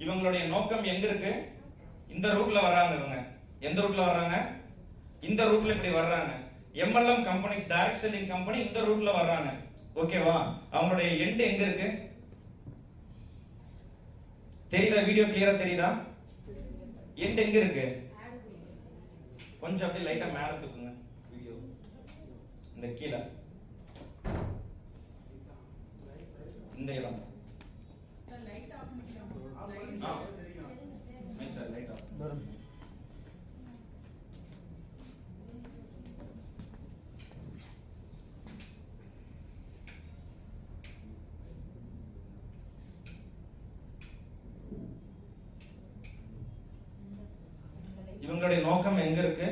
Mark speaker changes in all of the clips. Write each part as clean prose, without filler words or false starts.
Speaker 1: இவங்களுடைய நோக்கம் எங்க இருக்கு? இந்த ரூட்ல வர்றாங்க. இவங்க எந்த ரூட்ல வர்றாங்க? இந்த ரூட்ல இப்படி வர்றாங்க. MLM companies, direct selling company இந்த ரூட்ல வர்றாங்க. ஓகேவா? அவங்களுடைய எண்ட் எங்க இருக்கு? தெரியுதா? வீடியோ கிளியரா தெரியுதா? எண்ட் எங்க இருக்கு? கொஞ்சம் அப்படியே லைட்டா மேல தூக்குங்க வீடியோ. இந்த கீழ இந்த இடம் லைட் ஆஃப் பண்ணிக்கலாம். Sir light off. இவங்களுடைய நோக்கம் எங்க இருக்கு?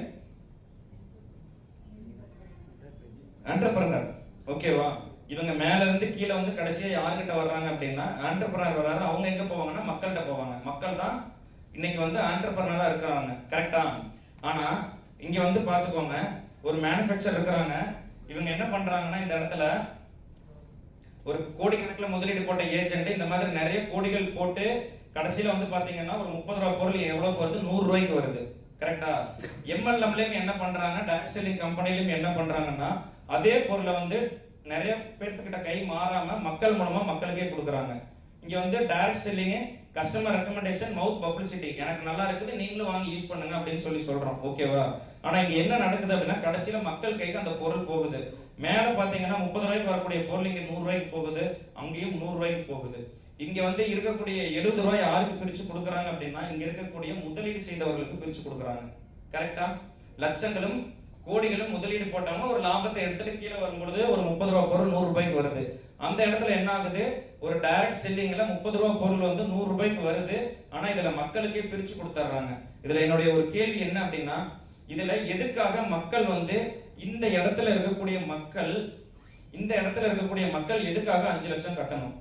Speaker 1: என்டர்பிரனர். ஓகேவா? இவங்க மேல இருந்து கீழே வந்து கடைசியா யார்கிட்ட வர்றாங்க அப்படின்னா என்டர்பிரனர் வர்றாரு. அவங்க எங்க போவாங்கன்னா மக்கள்கிட்ட போவாங்க. மக்கள் தான் இன்னைக்கு வந்து என்டர்பிரனரா இருக்காங்க. கரெக்டா? ஆனா இங்க வந்து பாத்துக்கோங்க, ஒரு மேனுஃபேக்சர் இருக்காங்க. இவங்க என்ன பண்றாங்கன்னா இந்த இடத்துல ஒரு கோடிக்கணக்கில் முதலீடு போட்ட ஏஜென்ட் இந்த மாதிரி நிறைய கோடிகள் போட்டு கடைசியில வந்து பாத்தீங்கன்னா ஒரு 30 ரூபாய் பொருள் எவ்வளவு வருது? 100 ரூபாய்க்கு வருது. கரெக்டா? MLMலயும் என்ன பண்றாங்க, டைரக்ட் செல்லிங் கம்பெனிலயும் என்ன பண்றாங்கன்னா அதே பொருளை வந்து நிறைய பேர்த்துக்கிட்ட கை மாறாம மக்கள் மூலமா மக்களுக்கே கொடுக்குறாங்க. இங்க வந்து டைரக்ட் செல்லிங், கஸ்டமர் ரெக்கமெண்டேஷன், மவுத் பப்ளிசிட்டி, எனக்கு நல்லா இருக்குது நீங்களும் வாங்கி யூஸ் பண்ணுங்க அப்படின்னு சொல்றோம். ஓகேவா? ஆனா இங்க என்ன நடக்குது அப்படின்னா கடைசியில மக்கள் கைக்கு அந்த பொருள் போகுது. மேல பாத்தீங்கன்னா 30 ரூபாய்க்கு வரக்கூடிய பொருள் இங்க 100 ரூபாய்க்கு போகுது, அங்கேயும் 100 ரூபாய்க்கு போகுது. இங்க வந்து இருக்கக்கூடிய 70 ரூபாய் யாருக்கு பிரிச்சு கொடுக்குறாங்க அப்படின்னா இங்க இருக்கக்கூடிய முதலீடு செய்தவர்களுக்கு பிரிச்சு கொடுக்குறாங்க. கரெக்டா? லட்சங்களும் கோடிகளும் முதலீடு போட்டாங்க, ஒரு லாபத்தை எடுத்துட்டு கீழே வரும்பொழுது ஒரு 30 ரூபாய் பொருள் 100 ரூபாய்க்கு வருது. அந்த இடத்துல என்ன ஆகுது? ஒரு டைரக்ட் செல்லிங்ல 30 ரூபாய் பொருள் வந்து 100 ரூபாய்க்கு வருது. ஆனா இதுல மக்களுக்கே பிரிச்சு கொடுத்துறாங்க. இதுல என்னுடைய ஒரு கேள்வி என்ன அப்படின்னா, இதுல எதுக்காக மக்கள் வந்து இந்த இடத்துல இருக்கக்கூடிய மக்கள் எதுக்காக 5 லட்சம் கட்டணும்?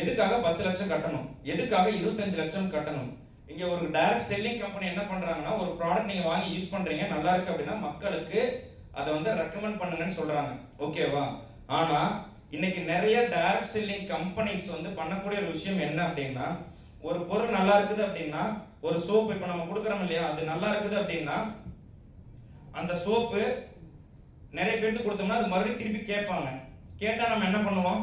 Speaker 1: எதுக்காக 10 லட்சம் கட்டணும்? எதுக்காக 25 லட்சம் கட்டணும்? இங்க ஒரு டைரக்ட் செல்லிங் கம்பெனி என்ன பண்றாங்கன்னா ஒரு ப்ராடக்ட் நீங்க வாங்கி யூஸ் பண்றீங்க, நல்லா இருக்கு அப்படின்னா மக்களுக்கு அதை வந்து ரெக்கமெண்ட் பண்ணுங்கன்னு சொல்றாங்க. ஓகேவா? ஆனா இன்னைக்கு நிறைய டைரக்ட் செல்லிங் கம்பெனிஸ் வந்து பண்ணக்கூடிய ஒரு விஷயம் என்ன அப்படின்னா, ஒரு பொருள் நல்லா இருக்குது அப்படின்னா, ஒரு சோப் இப்ப நம்ம கொடுக்குறோம் இல்லையா, அது நல்லா இருக்குது அப்படின்னா அந்த சோப்பு நிறைய பேருக்கு கொடுத்தோம்னா அது மறுபடியும் திருப்பி கேட்பாங்க. கேட்டா நம்ம என்ன பண்ணுவோம்?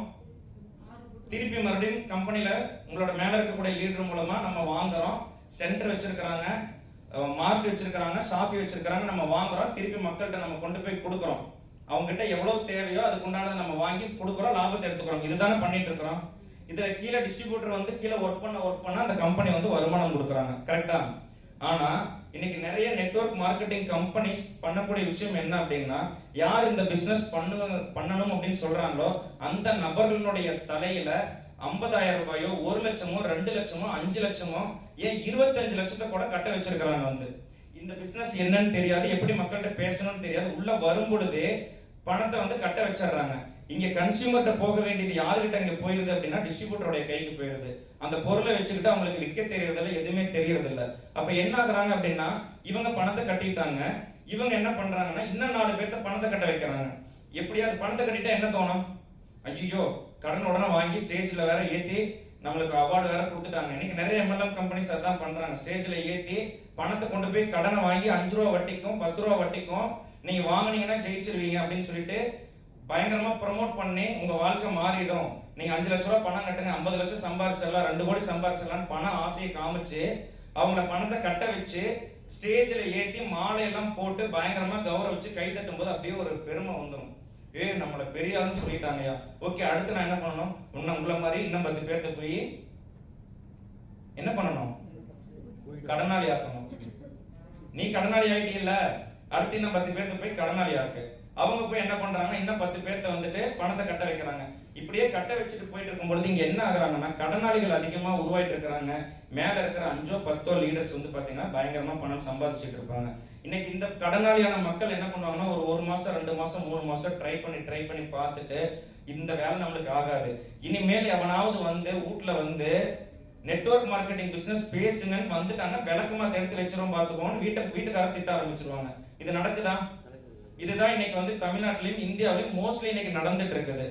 Speaker 1: திருப்பி மறுபடியும் கம்பெனில உங்களோட மேல இருக்கக்கூடிய லீடர் மூலமா நம்ம வாங்குறோம். சென்டர் வச்சிருக்காங்க, மார்க் வச்சிருக்காங்க, ஷாப்பி வச்சிருக்காங்க, நம்ம வாங்குறோம். திருப்பி மக்கள்கிட்ட நம்ம கொண்டு போய் கொடுக்குறோம். அவங்க கிட்ட எவ்வளவு தேவையோ அதுக்கு உண்டானதை நம்ம வாங்கி கொடுக்குறோம், லாபத்தை எடுத்துக்கிறோம். இதுதானே பண்ணிட்டு இருக்கிறோம். இதுல கீழே டிஸ்ட்ரிபியூட்டர் வந்து கீழே ஒர்க் பண்ண அந்த கம்பெனி வந்து வருமானம் கொடுக்குறாங்க. கரெக்டா? ஆனா இன்னைக்கு நிறைய நெட்வொர்க் மார்க்கெட்டிங் கம்பெனிஸ் பண்ணக்கூடிய விஷயம் என்ன அப்படின்னா, யார் இந்த பிசினஸ் பண்ணணும் அப்படின்னு சொல்றாங்களோ அந்த நபர்களுடைய தலையில 50,000 ரூபாயோ, 1 லட்சமோ, 2 லட்சமோ, 5 லட்சமோ, ஏன் 25 லட்சத்தை கூட கட்ட வச்சிருக்கிறாங்க. வந்து இந்த பிசினஸ் என்னன்னு தெரியாது, எப்படி மக்கள்கிட்ட பேசணும்னு தெரியாது, உள்ள வரும் பொழுதே பணத்தை வந்து கட்ட வச்சிடறாங்க. இங்க கன்சியூமர்கிட்ட போக வேண்டியது யாருகிட்ட இங்க போயிருது அப்படின்னா டிஸ்ட்ரிபியூட்டருடைய கைக்கு போயிருது. அந்த பொருளை வச்சுக்கிட்டு அவங்களுக்கு விற்க தெரியறதில்ல, எதுவுமே தெரியறதில்ல. அப்ப என்ன ஆகுறாங்க அப்படின்னா இவங்க பணத்தை கட்டிட்டாங்க, இவங்க என்ன பண்றாங்கன்னா இன்னும் 4 பேர்த்த பணத்தை கட்ட வைக்கிறாங்க. எப்படியாவது பணத்தை கட்டிட்டா என்ன தோணும்? ஐயோ கடன் உடனே வாங்கி ஸ்டேஜ்ல வேற ஏத்தி நம்மளுக்கு அவார்டு வேற கொடுத்துட்டாங்க. இன்னைக்கு நிறைய MLM கம்பெனிஸ் அதான் பண்றாங்க. ஸ்டேஜ்ல ஏத்தி பணத்தை கொண்டு போய் கடனை வாங்கி 5 ரூபா வட்டிக்கும் 10 ரூபா வட்டிக்கும் நீங்க வாங்குனீங்கன்னா ஜெயிச்சிருவீங்க அப்படின்னு சொல்லிட்டு பயங்கரமா ப்ரமோட் பண்ணி உங்க வாழ்க்கை மாறிடும், நீங்க 5 லட்சம் ரூபாய் பணம் கட்டுங்க, 50 லட்சம் சம்பாதிச்சிடலாம், 2 கோடி சம்பாதிச்சிடலாம் பண ஆசையை காமிச்சு அவங்கள பணத்தை கட்ட வச்சு ஸ்டேஜ்ல ஏத்தி மாலை எல்லாம் போட்டு பயங்கரமா கௌரவிச்சு கை தட்டும் போது அப்படியே ஒரு பெருமை வந்துடும். நம்மள பெரிய ஆளுன்னு சொல்லிட்டாங்கயா. ஓகே, அடுத்து நான் என்ன பண்ணணும்? உங்களை மாதிரி இன்னும் 10 பேர்த்த போய் என்ன பண்ணணும்? கடனாளி ஆக்கணும். நீ கடனாளி ஆயிட்டீல்ல, அடுத்து இன்னும் 10 பேர்த்த போய் கடனாளி ஆக்கு. அவங்க போய் என்ன பண்றாங்க? இன்னும் 10 பேர்த்த வந்துட்டு பணத்தை கட்ட வைக்கிறாங்க. இப்படியே கட்ட வச்சுட்டு போயிட்டு இருக்கும்போது இங்க என்ன ஆகுறாங்கன்னா கடனாளிகள் அதிகமா உருவாயிட்டு இருக்கிறாங்க. மேல இருக்கிற 5 or 10 லீடர்ஸ் வந்து பாத்தீங்கன்னா பயங்கரமா பணம் சம்பாதிச்சுட்டு இருப்பாங்க. இன்னைக்கு இந்த கடனாளியான மக்கள் என்ன பண்ணுவாங்கன்னா ஒரு மாசம் 2 மாசம் 3 மாசம் ட்ரை பண்ணி பார்த்துட்டு இந்த வேலை நம்மளுக்கு ஆகாது, இனிமேல் எவனாவது வந்து வீட்டுல வந்து நெட்வொர்க் மார்க்கெட்டிங் பிசினஸ் பேசுங்கன்னு வந்துட்டாங்கன்னா விளக்கமா எடுத்து வச்சிரும் பாத்துக்கோன்னு வீட்டுக்காரர் திட்ட ஆரம்பிச்சிருவாங்க. இது நடக்குதா? இதுதான் இன்னைக்கு வந்து தமிழ்நாட்டிலையும் இந்தியாவிலையும் மோஸ்ட்லி இன்னைக்கு நடந்துட்டு இருக்குது.